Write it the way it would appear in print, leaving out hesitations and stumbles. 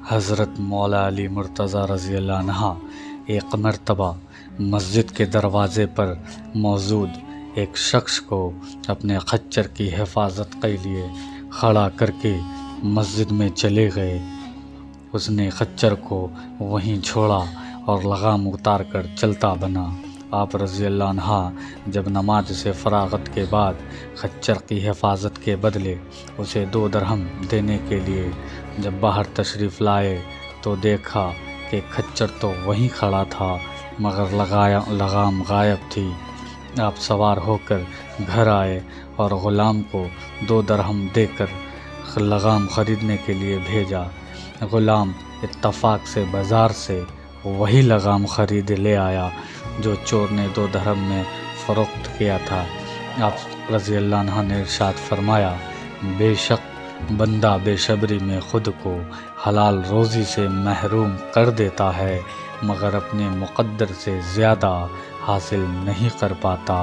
حضرت مولا علی مرتضیٰ رضی اللہ عنہ ایک مرتبہ مسجد کے دروازے پر موجود ایک شخص کو اپنے خچر کی حفاظت کے لیے کھڑا کر کے مسجد میں چلے گئے۔ اس نے خچر کو وہیں چھوڑا اور لگام اتار کر چلتا بنا۔ آپ رضی اللہ عنہ جب نماز سے فراغت کے بعد خچر کی حفاظت کے بدلے اسے 2 درہم دینے کے لیے جب باہر تشریف لائے تو دیکھا کہ خچر تو وہیں کھڑا تھا مگر لگام غائب تھی۔ آپ سوار ہو کر گھر آئے اور غلام کو 2 درہم دے کر لگام خریدنے کے لیے بھیجا۔ غلام اتفاق سے بازار سے وہی لگام خرید لے آیا جو چور نے 2 درہم میں فروخت کیا تھا۔ آپ رضی اللہ عنہ نے ارشاد فرمایا، بے شک بندہ بے صبری میں خود کو حلال روزی سے محروم کر دیتا ہے مگر اپنے مقدر سے زیادہ حاصل نہیں کر پاتا۔